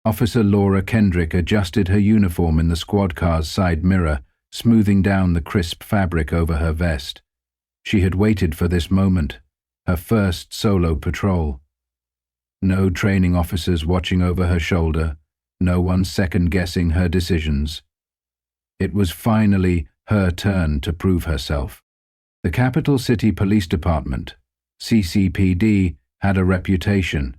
Officer Laura Kendrick adjusted her uniform in the squad car's side mirror, smoothing down the crisp fabric over her vest. She had waited for this moment, her first solo patrol. No training officers watching over her shoulder, no one second-guessing her decisions. It was finally her turn to prove herself. The Capital City Police Department, CCPD, had a reputation.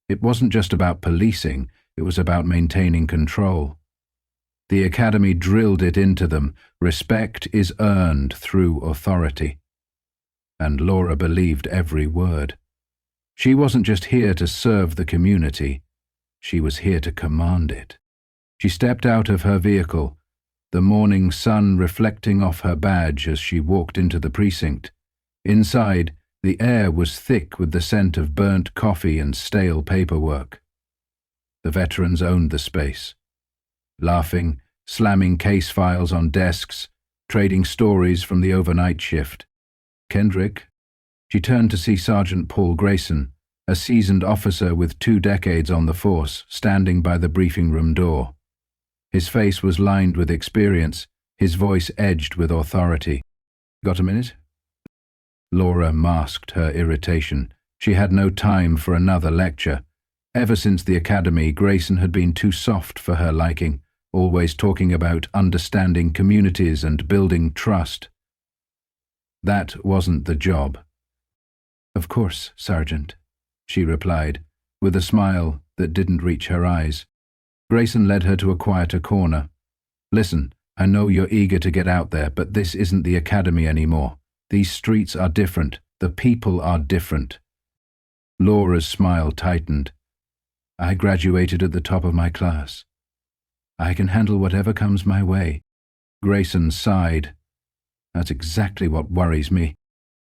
It wasn't just about policing, it was about maintaining control. The Academy drilled it into them. Respect is earned through authority. And Laura believed every word. She wasn't just here to serve the community, she was here to command it. She stepped out of her vehicle, the morning sun reflecting off her badge as she walked into the precinct. Inside, the air was thick with the scent of burnt coffee and stale paperwork. The veterans owned the space, laughing, slamming case files on desks, trading stories from the overnight shift. Kendrick? She turned to see Sergeant Paul Grayson, a seasoned officer with 2 decades on the force, standing by the briefing room door. His face was lined with experience, his voice edged with authority. "Got a minute?" Laura masked her irritation. She had no time for another lecture. Ever since the academy, Grayson had been too soft for her liking, always talking about understanding communities and building trust. That wasn't the job. "Of course, Sergeant," she replied, with a smile that didn't reach her eyes. Grayson led her to a quieter corner. "Listen, I know you're eager to get out there, but this isn't the academy anymore. These streets are different. The people are different." Laura's smile tightened. "I graduated at the top of my class. I can handle whatever comes my way." Grayson sighed. "That's exactly what worries me."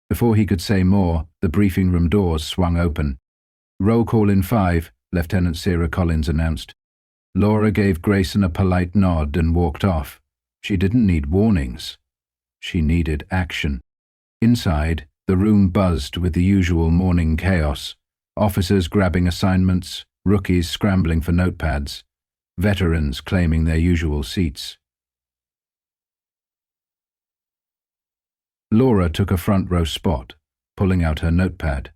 Before he could say more, the briefing room doors swung open. "Roll call in 5, Lieutenant Sarah Collins announced. Laura gave Grayson a polite nod and walked off. She didn't need warnings. She needed action. Inside, the room buzzed with the usual morning chaos. Officers grabbing assignments, rookies scrambling for notepads, veterans claiming their usual seats. Laura took a front row spot, pulling out her notepad.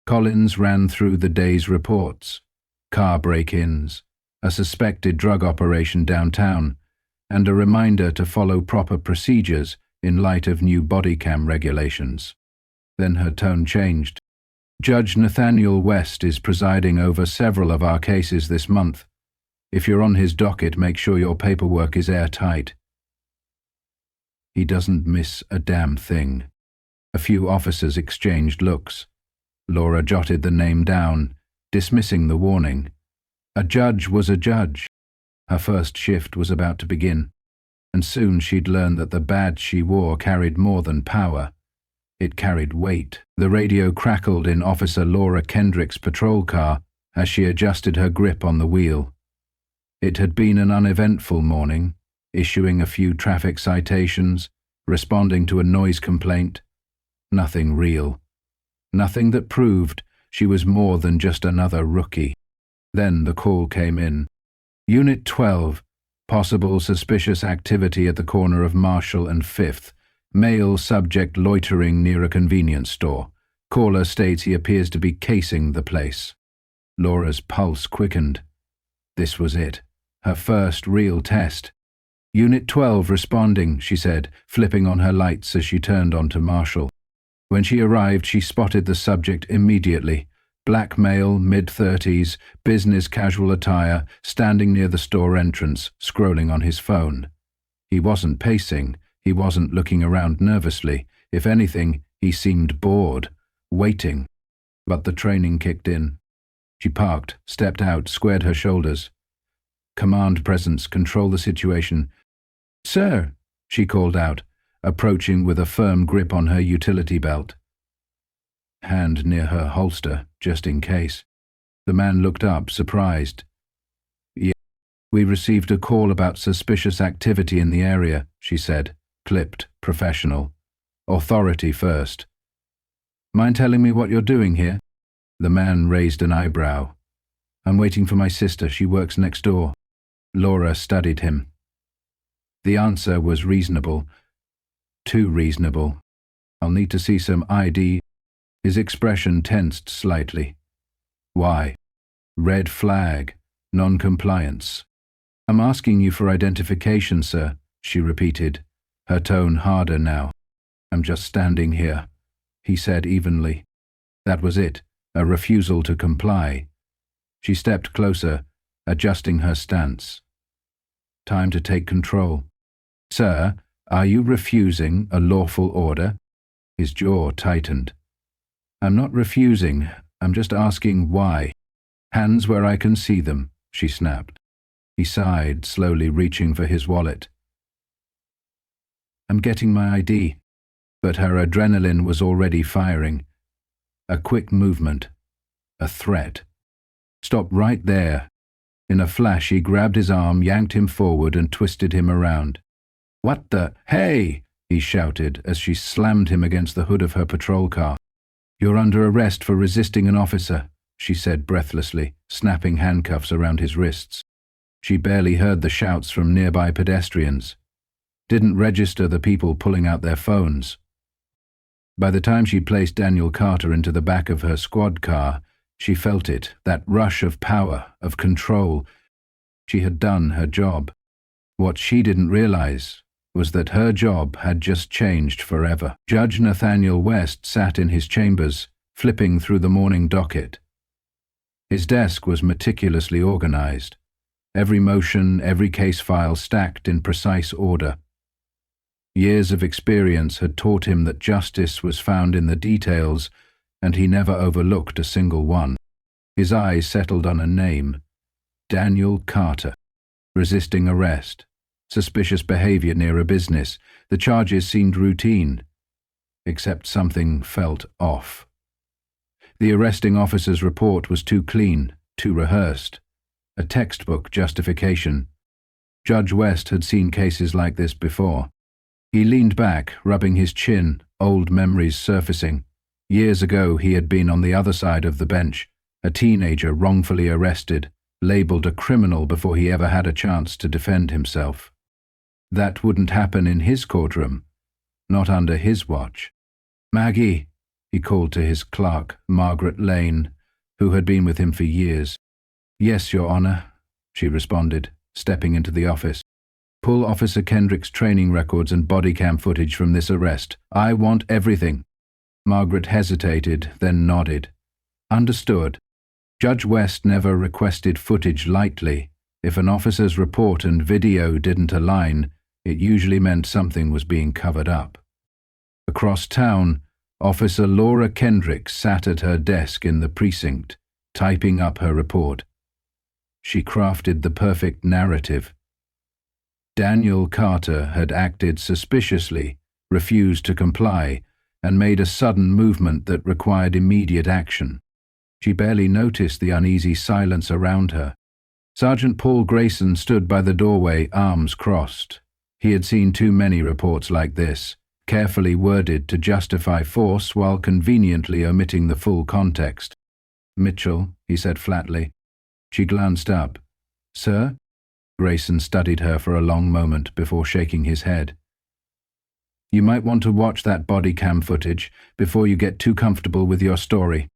Collins ran through the day's reports: car break-ins, a suspected drug operation downtown, and a reminder to follow proper procedures in light of new body cam regulations. Then her tone changed. "Judge Nathaniel West is presiding over several of our cases this month. If you're on his docket, make sure your paperwork is airtight." He doesn't miss a damn thing. A few officers exchanged looks. Laura jotted the name down, dismissing the warning. A judge was a judge. Her first shift was about to begin, and soon she'd learn that the badge she wore carried more than power. It carried weight. The radio crackled in Officer Laura Kendrick's patrol car as she adjusted her grip on the wheel. It had been an uneventful morning, issuing a few traffic citations, responding to a noise complaint. Nothing real. Nothing that proved she was more than just another rookie. Then the call came in. Unit 12, possible suspicious activity at the corner of Marshall and 5th. Male subject loitering near a convenience store. Caller states he appears to be casing the place. Laura's pulse quickened. This was it, her first real test. "Unit 12 responding," she said, flipping on her lights as she turned onto Marshall. When she arrived, she spotted the subject immediately. Black male, mid-30s, business casual attire, standing near the store entrance, scrolling on his phone. He wasn't pacing, he wasn't looking around nervously. If anything, he seemed bored, waiting. But the training kicked in. She parked, stepped out, squared her shoulders. "Command presence, control the situation." "Sir," she called out, approaching with a firm grip on her utility belt. Hand near her holster, just in case. The man looked up, surprised. "Yeah, we received a call about suspicious activity in the area," she said, clipped, professional. "Authority first." "Mind telling me what you're doing here?" The man raised an eyebrow. I'm waiting for my sister. She works next door. Laura studied him. The answer was reasonable. Too reasonable. I'll need to see some ID. His expression tensed slightly. Why? Red flag. Non-compliance. I'm asking you for identification, sir, she repeated, her tone harder now. I'm just standing here, he said evenly. That was it, a refusal to comply. She stepped closer, adjusting her stance. Time to take control. Sir, are you refusing a lawful order? His jaw tightened. I'm not refusing, I'm just asking why. Hands where I can see them, she snapped. He sighed, slowly reaching for his wallet. I'm getting my ID. But her adrenaline was already firing. A quick movement. A threat. Stop right there. In a flash, he grabbed his arm, yanked him forward, and twisted him around. What the? Hey! He shouted as she slammed him against the hood of her patrol car. You're under arrest for resisting an officer, she said breathlessly, snapping handcuffs around his wrists. She barely heard the shouts from nearby pedestrians. Didn't register the people pulling out their phones. By the time she placed Daniel Carter into the back of her squad car, she felt it, that rush of power, of control. She had done her job. What she didn't realize was that her job had just changed forever. Judge Nathaniel West sat in his chambers, flipping through the morning docket. His desk was meticulously organized. Every motion, every case file stacked in precise order. Years of experience had taught him that justice was found in the details, and he never overlooked a single one. His eyes settled on a name. Daniel Carter. Resisting arrest. Suspicious behavior near a business. The charges seemed routine. Except something felt off. The arresting officer's report was too clean, too rehearsed. A textbook justification. Judge West had seen cases like this before. He leaned back, rubbing his chin, old memories surfacing. Years ago he had been on the other side of the bench, a teenager wrongfully arrested, labeled a criminal before he ever had a chance to defend himself. That wouldn't happen in his courtroom, not under his watch. Maggie, he called to his clerk, Margaret Lane, who had been with him for years. Yes, Your Honor, she responded, stepping into the office. Pull Officer Kendrick's training records and body cam footage from this arrest. I want everything. Margaret hesitated, then nodded. Understood. Judge West never requested footage lightly. If an officer's report and video didn't align, it usually meant something was being covered up. Across town, Officer Laura Kendrick sat at her desk in the precinct, typing up her report. She crafted the perfect narrative. Daniel Carter had acted suspiciously, refused to comply, and made a sudden movement that required immediate action. She barely noticed the uneasy silence around her. Sergeant Paul Grayson stood by the doorway, arms crossed. He had seen too many reports like this, carefully worded to justify force while conveniently omitting the full context. Mitchell, he said flatly. She glanced up. Sir? Grayson studied her for a long moment before shaking his head. You might want to watch that body cam footage before you get too comfortable with your story.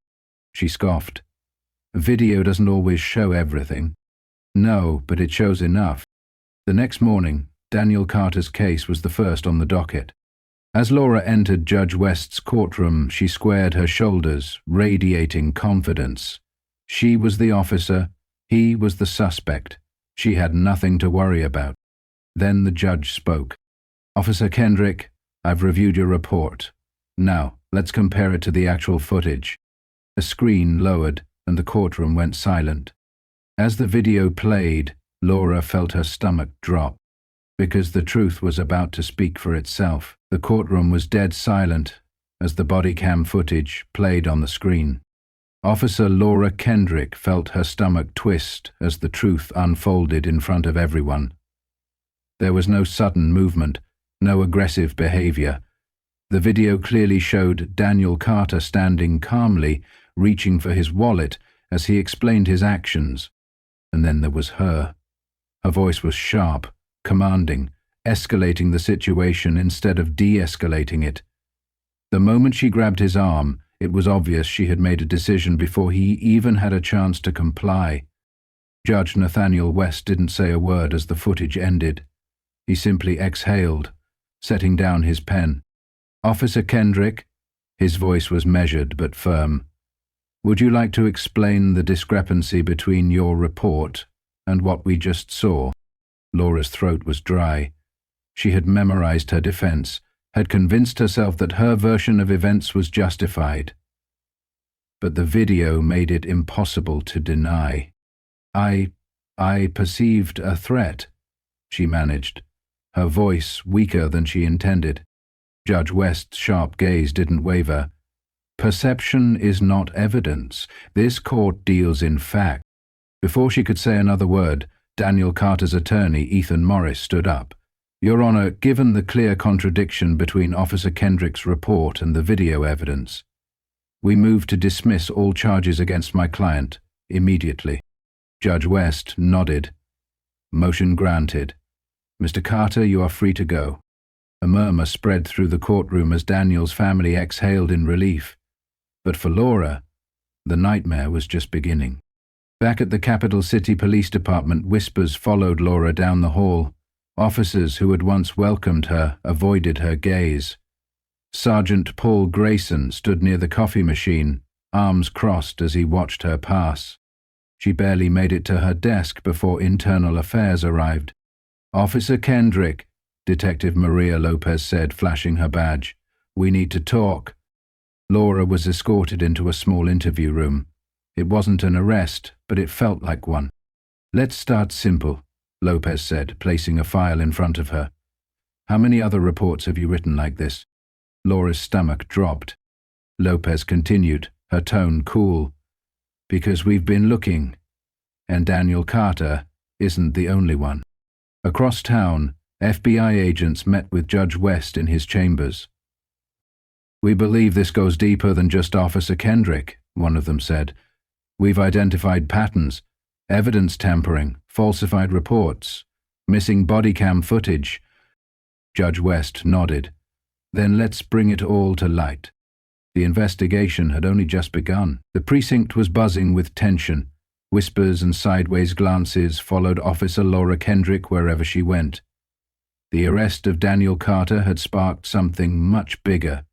She scoffed. Video doesn't always show everything. No, but it shows enough. The next morning, Daniel Carter's case was the first on the docket. As Laura entered Judge West's courtroom, she squared her shoulders, radiating confidence. She was the officer, he was the suspect. She had nothing to worry about. Then the judge spoke. Officer Kendrick, I've reviewed your report. Now, let's compare it to the actual footage. A screen lowered, and the courtroom went silent. As the video played, Laura felt her stomach drop. Because the truth was about to speak for itself. The courtroom was dead silent as the body cam footage played on the screen. Officer Laura Kendrick felt her stomach twist as the truth unfolded in front of everyone. There was no sudden movement, no aggressive behavior. The video clearly showed Daniel Carter standing calmly, reaching for his wallet, as he explained his actions. And then there was her. Her voice was sharp, commanding, escalating the situation instead of de-escalating it. The moment she grabbed his arm, it was obvious she had made a decision before he even had a chance to comply. Judge Nathaniel West didn't say a word as the footage ended. He simply exhaled, setting down his pen. "Officer Kendrick," his voice was measured but firm, "would you like to explain the discrepancy between your report and what we just saw?" Laura's throat was dry. She had memorized her defense, had convinced herself that her version of events was justified. But the video made it impossible to deny. I perceived a threat," she managed, her voice weaker than she intended. Judge West's sharp gaze didn't waver. "Perception is not evidence. This court deals in fact." Before she could say another word, Daniel Carter's attorney, Ethan Morris, stood up. "Your Honor, given the clear contradiction between Officer Kendrick's report and the video evidence, we move to dismiss all charges against my client immediately." Judge West nodded. "Motion granted. Mr. Carter, you are free to go." A murmur spread through the courtroom as Daniel's family exhaled in relief. But for Laura, the nightmare was just beginning. Back at the Capital City Police Department, whispers followed Laura down the hall. Officers who had once welcomed her avoided her gaze. Sergeant Paul Grayson stood near the coffee machine, arms crossed as he watched her pass. She barely made it to her desk before Internal Affairs arrived. "Officer Kendrick," Detective Maria Lopez said, flashing her badge. "We need to talk." Laura was escorted into a small interview room. It wasn't an arrest, but it felt like one. "Let's start simple," Lopez said, placing a file in front of her. "How many other reports have you written like this?" Laura's stomach dropped. Lopez continued, her tone cool. "Because we've been looking, and Daniel Carter isn't the only one." Across town, FBI agents met with Judge West in his chambers. "We believe this goes deeper than just Officer Kendrick," one of them said. "We've identified patterns, evidence tampering, falsified reports, missing body cam footage." Judge West nodded. "Then let's bring it all to light." The investigation had only just begun. The precinct was buzzing with tension. Whispers and sideways glances followed Officer Laura Kendrick wherever she went. The arrest of Daniel Carter had sparked something much bigger,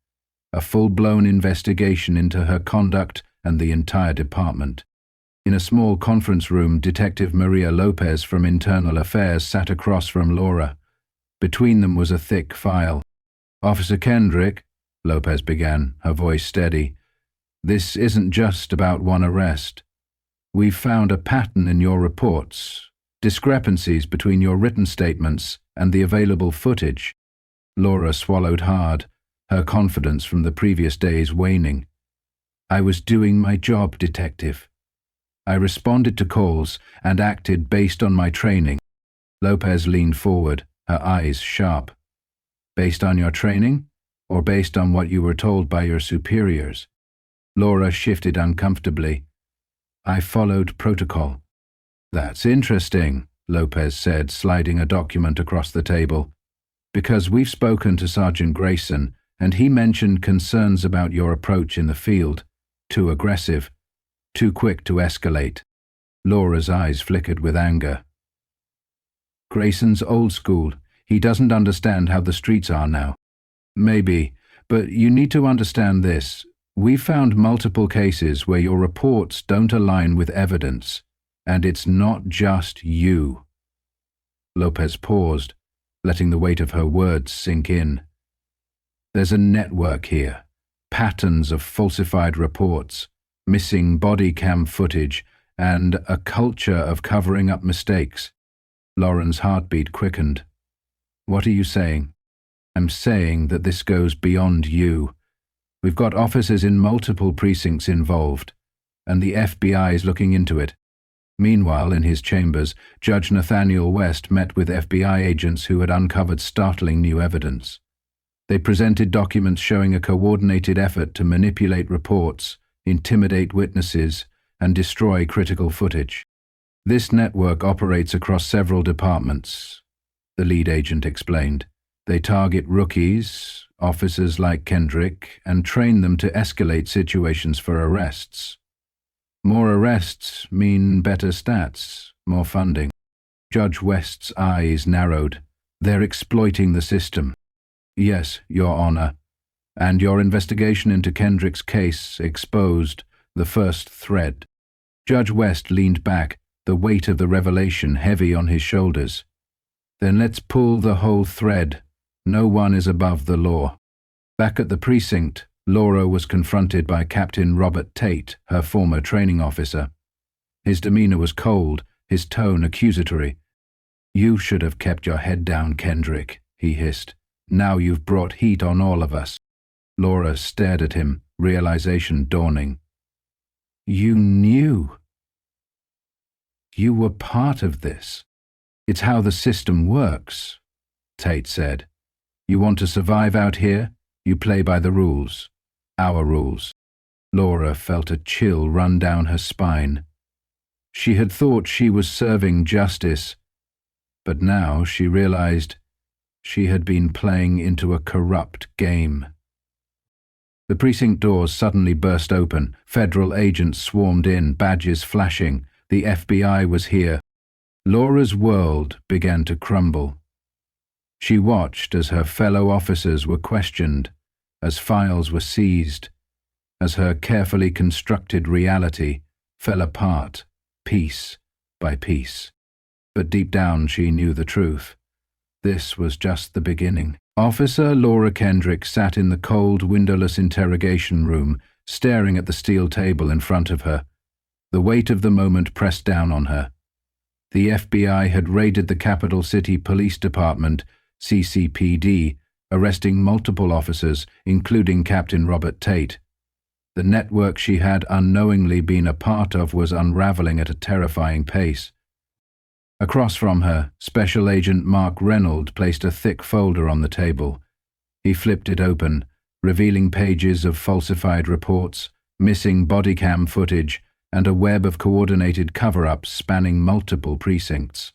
a full-blown investigation into her conduct and the entire department. In a small conference room, Detective Maria Lopez from Internal Affairs sat across from Laura. Between them was a thick file. "Officer Kendrick," Lopez began, her voice steady, "this isn't just about one arrest. We've found a pattern in your reports, discrepancies between your written statements and the available footage." Laura swallowed hard, her confidence from the previous days waning. "I was doing my job, Detective. I responded to calls and acted based on my training." Lopez leaned forward, her eyes sharp. "Based on your training, or based on what you were told by your superiors?" Laura shifted uncomfortably. "I followed protocol." "That's interesting," Lopez said, sliding a document across the table. "Because we've spoken to Sergeant Grayson, and he mentioned concerns about your approach in the field. Too aggressive, too quick to escalate." Laura's eyes flickered with anger. "Grayson's old school. He doesn't understand how the streets are now." "Maybe, but you need to understand this. We've found multiple cases where your reports don't align with evidence, and it's not just you." Lopez paused, letting the weight of her words sink in. "There's a network here. Patterns of falsified reports, missing body cam footage, and a culture of covering up mistakes." Lauren's heartbeat quickened. "What are you saying?" "I'm saying that this goes beyond you. We've got officers in multiple precincts involved, and the FBI is looking into it." Meanwhile, in his chambers, Judge Nathaniel West met with FBI agents who had uncovered startling new evidence. They presented documents showing a coordinated effort to manipulate reports, intimidate witnesses, and destroy critical footage. This network operates across several departments, the lead agent explained. They target rookies, officers like Kendrick, and train them to escalate situations for arrests. More arrests mean better stats, more funding. Judge West's eyes narrowed. They're exploiting the system. Yes, Your Honor. And your investigation into Kendrick's case exposed the first thread. Judge West leaned back, the weight of the revelation heavy on his shoulders. Then let's pull the whole thread. No one is above the law. Back at the precinct, Laura was confronted by Captain Robert Tate, her former training officer. His demeanor was cold, his tone accusatory. You should have kept your head down, Kendrick, he hissed. Now you've brought heat on all of us. Laura stared at him, realization dawning. You knew. You were part of this. It's how the system works, Tate said. You want to survive out here? You play by the rules. Our rules. Laura felt a chill run down her spine. She had thought she was serving justice, but now she realized she had been playing into a corrupt game. The precinct doors suddenly burst open. Federal agents swarmed in, badges flashing. The FBI was here. Laura's world began to crumble. She watched as her fellow officers were questioned, as files were seized, as her carefully constructed reality fell apart, piece by piece. But deep down she knew the truth. This was just the beginning. Officer Laura Kendrick sat in the cold, windowless interrogation room, staring at the steel table in front of her. The weight of the moment pressed down on her. The FBI had raided the capital city police department, CCPD, arresting multiple officers, including Captain Robert Tate. The network she had unknowingly been a part of was unraveling at a terrifying pace. Across from her, Special Agent Mark Reynolds placed a thick folder on the table. He flipped it open, revealing pages of falsified reports, missing body cam footage, and a web of coordinated cover-ups spanning multiple precincts.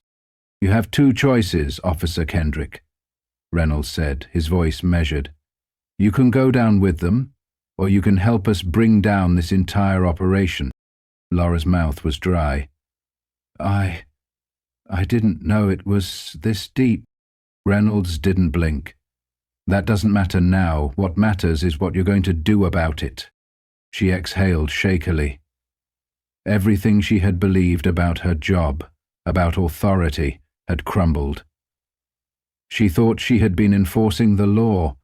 You have two choices, Officer Kendrick, Reynolds said, his voice measured. You can go down with them, or you can help us bring down this entire operation. Laura's mouth was dry. I didn't know it was this deep. Reynolds didn't blink. That doesn't matter now. What matters is what you're going to do about it. She exhaled shakily. Everything she had believed about her job, about authority, had crumbled. She thought she had been enforcing the law.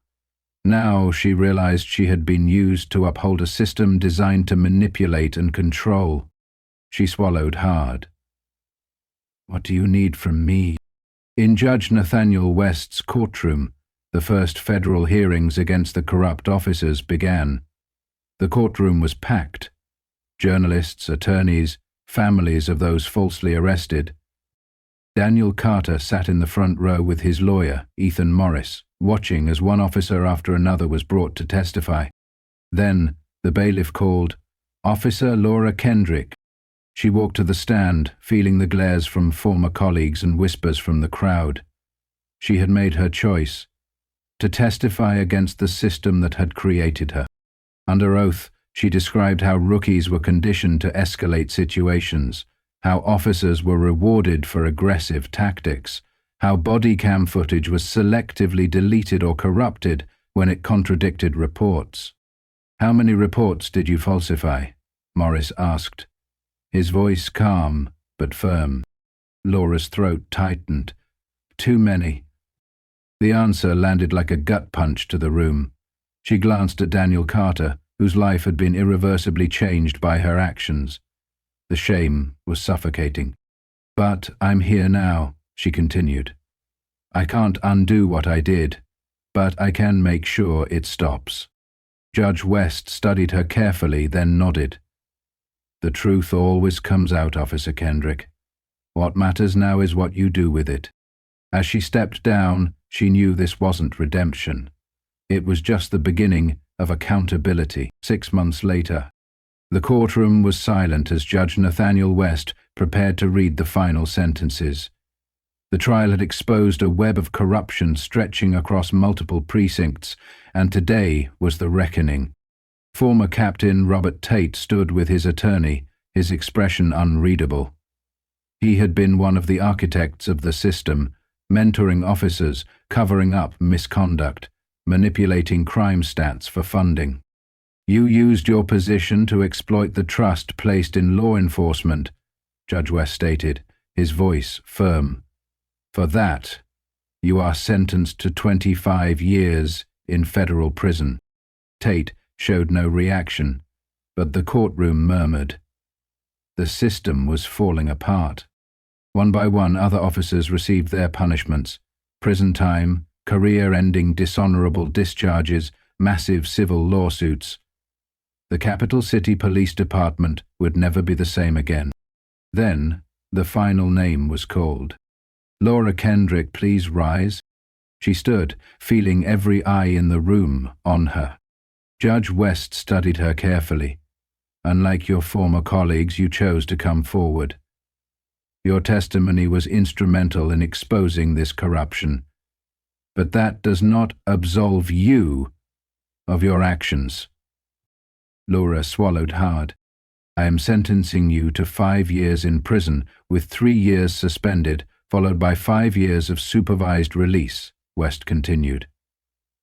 Now she realized she had been used to uphold a system designed to manipulate and control. She swallowed hard. What do you need from me? In Judge Nathaniel West's courtroom, the first federal hearings against the corrupt officers began. The courtroom was packed. Journalists, attorneys, families of those falsely arrested. Daniel Carter sat in the front row with his lawyer, Ethan Morris, watching as one officer after another was brought to testify. Then the bailiff called, "Officer Laura Kendrick." She walked to the stand, feeling the glares from former colleagues and whispers from the crowd. She had made her choice, to testify against the system that had created her. Under oath, she described how rookies were conditioned to escalate situations, how officers were rewarded for aggressive tactics, how body cam footage was selectively deleted or corrupted when it contradicted reports. "How many reports did you falsify?" Morris asked, his voice calm but firm. Laura's throat tightened. "Too many." The answer landed like a gut punch to the room. She glanced at Daniel Carter, whose life had been irreversibly changed by her actions. The shame was suffocating. "But I'm here now," she continued. "I can't undo what I did, but I can make sure it stops." Judge West studied her carefully, then nodded. "The truth always comes out, Officer Kendrick. What matters now is what you do with it." As she stepped down, she knew this wasn't redemption. It was just the beginning of accountability. 6 months later, The courtroom was silent as Judge Nathaniel West prepared to read the final sentences. The trial had exposed a web of corruption stretching across multiple precincts, and today was the reckoning. Former Captain Robert Tate stood with his attorney, his expression unreadable. He had been one of the architects of the system, mentoring officers, covering up misconduct, manipulating crime stats for funding. You used your position to exploit the trust placed in law enforcement, Judge West stated, his voice firm. For that, you are sentenced to 25 years in federal prison. Tate showed no reaction, but the courtroom murmured. The system was falling apart. One by one, other officers received their punishments: prison time, career-ending dishonorable discharges, massive civil lawsuits. The capital city police department would never be the same again. Then, the final name was called. Laura Kendrick, please rise. She stood, feeling every eye in the room on her. Judge West studied her carefully. Unlike your former colleagues, you chose to come forward. Your testimony was instrumental in exposing this corruption. But that does not absolve you of your actions. Laura swallowed hard. I am sentencing you to 5 years in prison with 3 years suspended, followed by 5 years of supervised release, West continued.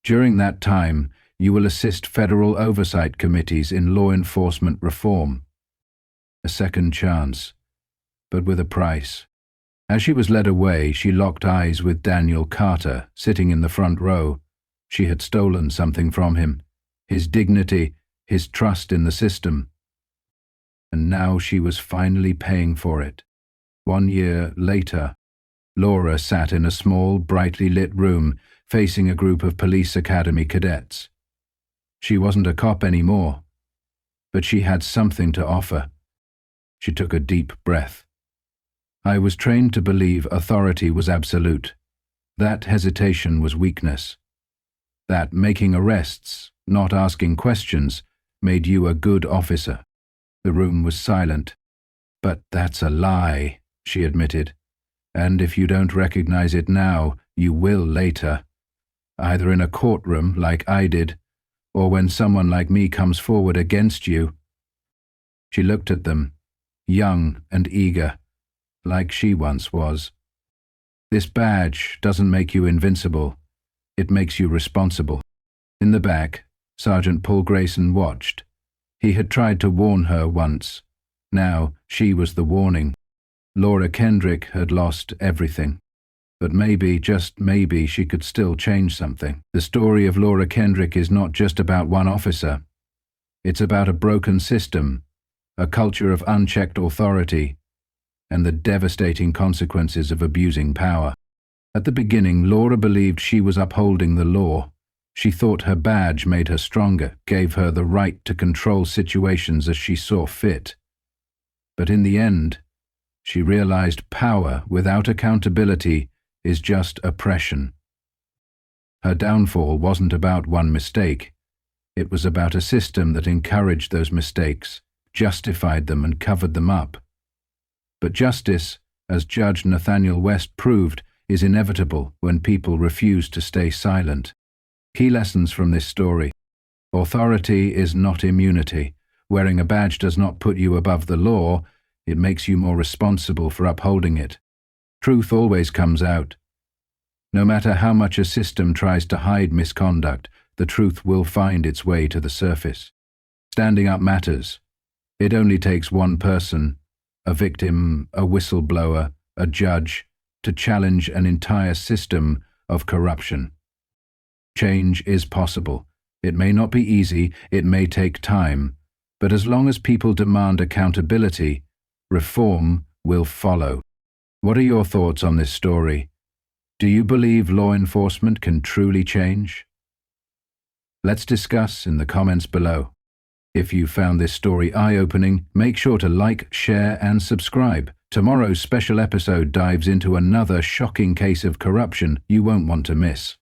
During that time, you will assist federal oversight committees in law enforcement reform. A second chance, but with a price. As she was led away, she locked eyes with Daniel Carter, sitting in the front row. She had stolen something from him, his dignity, his trust in the system. And now she was finally paying for it. 1 year later, Laura sat in a small, brightly lit room facing a group of police academy cadets. She wasn't a cop anymore, but she had something to offer. She took a deep breath. I was trained to believe authority was absolute. That hesitation was weakness. That making arrests, not asking questions, made you a good officer. The room was silent. But that's a lie, she admitted. And if you don't recognize it now, you will later. Either in a courtroom, like I did, or when someone like me comes forward against you. She looked at them, young and eager, like she once was. This badge doesn't make you invincible. It makes you responsible. In the back, Sergeant Paul Grayson watched. He had tried to warn her once. Now she was the warning. Laura Kendrick had lost everything. But maybe, just maybe, she could still change something. The story of Laura Kendrick is not just about one officer. It's about a broken system, a culture of unchecked authority, and the devastating consequences of abusing power. At the beginning, Laura believed she was upholding the law. She thought her badge made her stronger, gave her the right to control situations as she saw fit. But in the end, she realized power without accountability is just oppression. Her downfall wasn't about one mistake. It was about a system that encouraged those mistakes, justified them, and covered them up. But justice, as Judge Nathaniel West proved, is inevitable when people refuse to stay silent. Key lessons from this story. Authority is not immunity. Wearing a badge does not put you above the law. It makes you more responsible for upholding it. Truth always comes out. No matter how much a system tries to hide misconduct, the truth will find its way to the surface. Standing up matters. It only takes one person, a victim, a whistleblower, a judge, to challenge an entire system of corruption. Change is possible. It may not be easy, it may take time, but as long as people demand accountability, reform will follow. What are your thoughts on this story? Do you believe law enforcement can truly change? Let's discuss in the comments below. If you found this story eye-opening, make sure to like, share, and subscribe. Tomorrow's special episode dives into another shocking case of corruption you won't want to miss.